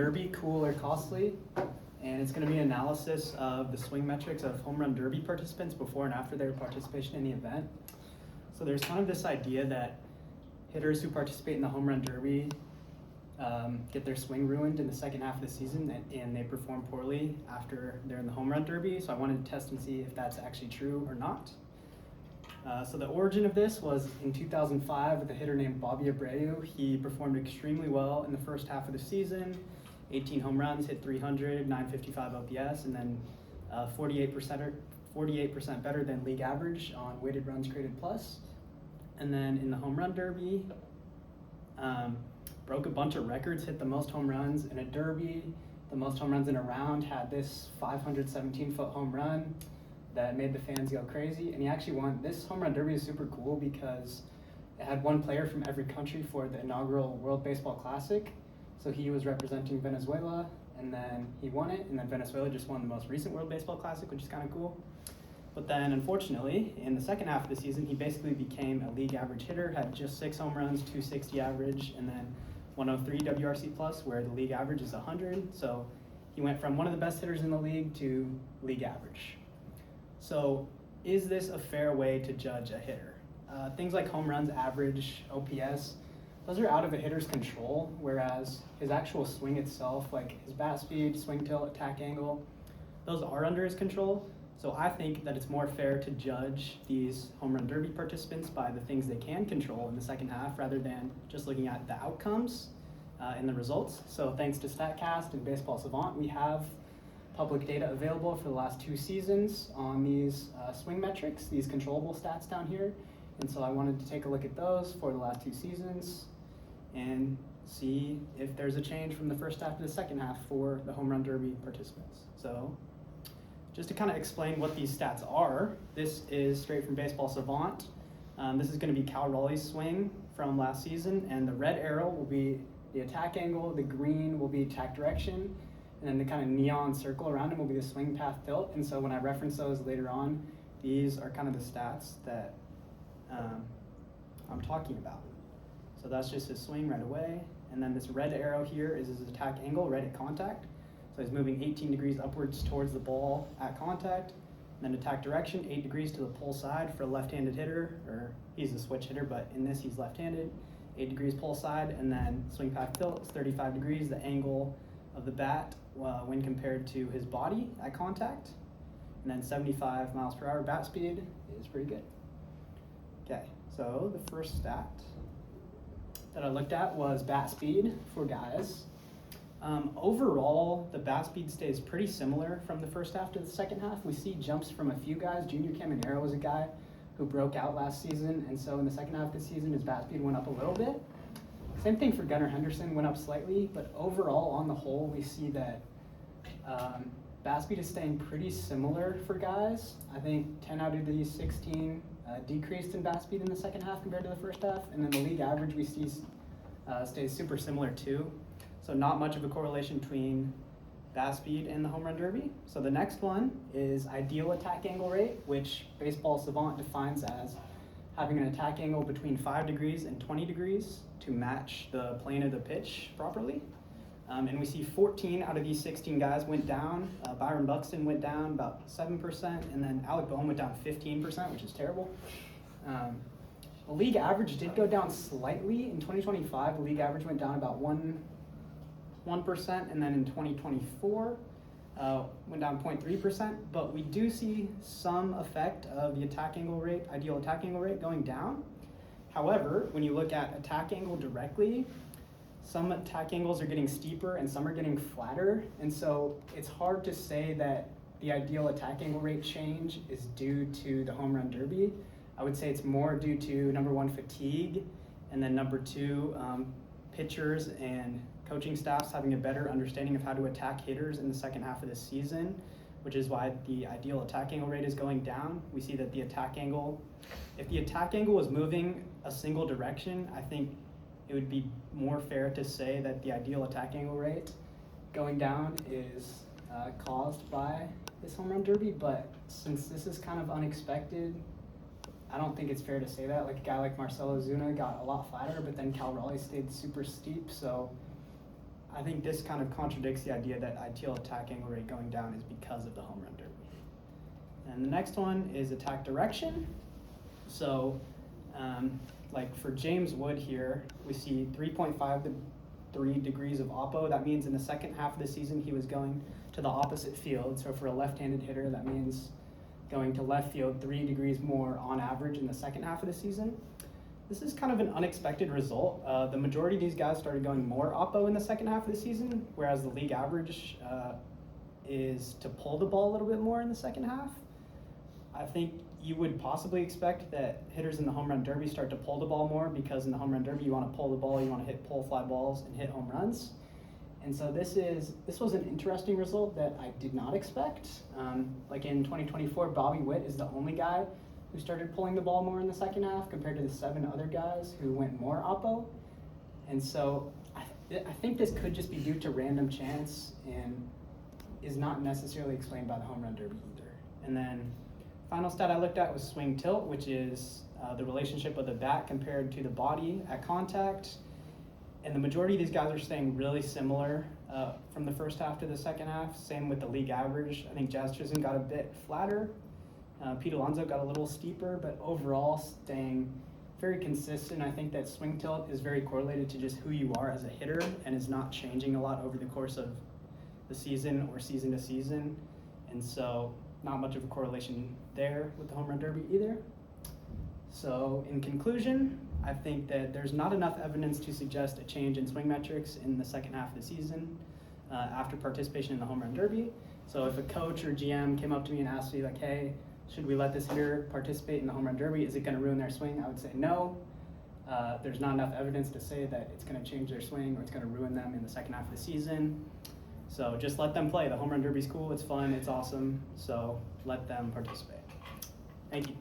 Derby, cool or costly? And it's going to be an analysis of the swing metrics of home run derby participants before and after their participation in the event. So there's kind of this idea that hitters who participate in the home run derby get their swing ruined in the second half of the season and they perform poorly after they're in the home run derby. So I wanted to test and see if that's actually true or not. So the origin of this was in 2005 with a hitter named Bobby Abreu. He performed extremely well in the first half of the season. 18 home runs, hit 300, 955 OPS, and then 48% better than league average on weighted runs created plus. And then in the home run derby, broke a bunch of records, hit the most home runs in a derby, the most home runs in a round, had this 517-foot home run that made the fans go crazy. And he actually won. This home run derby is super cool because it had one player from every country for the inaugural World Baseball Classic. So he was representing Venezuela, and then he won it, and then Venezuela just won the most recent World Baseball Classic, which is kind of cool. But then, unfortunately, in the second half of the season, he basically became a league average hitter, had just 6 home runs, 260 average, and then 103 WRC plus, where the league average is 100. So he went from one of the best hitters in the league to league average. So is this a fair way to judge a hitter? Things like home runs, average, OPS, those are out of a hitter's control, whereas his actual swing itself, like his bat speed, swing tilt, attack angle, those are under his control. So I think that it's more fair to judge these home run derby participants by the things they can control in the second half rather than just looking at the outcomes and the results. So thanks to StatCast and Baseball Savant, we have public data available for the last 2 seasons on these swing metrics, these controllable stats down here. And so I wanted to take a look at those for the last 2 seasons and see if there's a change from the first half to the second half for the home run derby participants. So just to kind of explain what these stats are, this is straight from Baseball Savant. This is going to be Cal Raleigh's swing from last season, and the red arrow will be the attack angle, the green will be attack direction, and then the kind of neon circle around him will be the swing path tilt. And so when I reference those later on, these are kind of the stats that I'm talking about. So that's just his swing right away. And then this red arrow here is his attack angle right at contact. So he's moving 18 degrees upwards towards the ball at contact. And then attack direction, 8 degrees to the pull side for a left-handed hitter, or he's a switch hitter, but in this he's left-handed. 8 degrees pull side, and then swing path tilt is 35 degrees, the angle of the bat when compared to his body at contact. And then 75 miles per hour bat speed is pretty good. Okay, so the first stat that I looked at was bat speed for guys. Overall, the bat speed stays pretty similar from the first half to the second half. We see jumps from a few guys. Junior Caminero was a guy who broke out last season, and so in the second half of the season, his bat speed went up a little bit. Same thing for Gunnar Henderson, went up slightly, but overall, on the whole, we see that bat speed is staying pretty similar for guys. I think 10 out of these 16 decreased in bat speed in the second half compared to the first half, and then the league average we see stays super similar too. So not much of a correlation between bat speed and the home run derby. So the next one is ideal attack angle rate, which Baseball Savant defines as having an attack angle between 5 degrees and 20 degrees to match the plane of the pitch properly. And we see 14 out of these 16 guys went down. Byron Buxton went down about 7%, and then Alec Boehm went down 15%, which is terrible. The league average did go down slightly in 2025. The league average went down about 1%, and then in 2024 went down 0.3%. But we do see some effect of the attack angle rate, ideal attack angle rate, going down. However, when you look at attack angle directly, some attack angles are getting steeper and some are getting flatter, and so it's hard to say that the ideal attack angle rate change is due to the home run derby. I would say it's more due to number 1, fatigue, and then number 2, pitchers and coaching staffs having a better understanding of how to attack hitters in the second half of the season, which is why the ideal attack angle rate is going down. We see that the attack angle, if the attack angle was moving a single direction, I think it would be more fair to say that the ideal attack angle rate going down is caused by this home run derby, but since this is kind of unexpected, I don't think it's fair to say that. Like a guy like Marcelo Zuna got a lot flatter, but then Cal Raleigh stayed super steep, so I think this kind of contradicts the idea that ideal attack angle rate going down is because of the home run derby. And the next one is attack direction. So, like for James Wood here, we see 3.5 to 3 degrees of oppo. That means in the second half of the season, he was going to the opposite field. So for a left-handed hitter, that means going to left field 3 degrees more on average in the second half of the season. This is kind of an unexpected result. The majority of these guys started going more oppo in the second half of the season, whereas the league average is to pull the ball a little bit more in the second half. I think you would possibly expect that hitters in the home run derby start to pull the ball more, because in the home run derby you want to pull the ball, you want to hit pull fly balls and hit home runs. And so this was an interesting result that I did not expect. Like in 2024, Bobby Witt is the only guy who started pulling the ball more in the second half compared to the 7 other guys who went more oppo. And so I think this could just be due to random chance and is not necessarily explained by the home run derby either. And then final stat I looked at was swing tilt, which is the relationship of the bat compared to the body at contact. And the majority of these guys are staying really similar from the first half to the second half. Same with the league average. I think Jazz Chisholm got a bit flatter. Pete Alonso got a little steeper, but overall staying very consistent. I think that swing tilt is very correlated to just who you are as a hitter and is not changing a lot over the course of the season or season to season. And so not much of a correlation there with the home run derby either. So in conclusion, I think that there's not enough evidence to suggest a change in swing metrics in the second half of the season after participation in the home run derby. So if a coach or GM came up to me and asked me like, hey, should we let this hitter participate in the home run derby? Is it going to ruin their swing? I would say no. There's not enough evidence to say that it's going to change their swing or it's going to ruin them in the second half of the season. So just let them play. The home run derby's cool, it's fun, it's awesome. So let them participate. Thank you.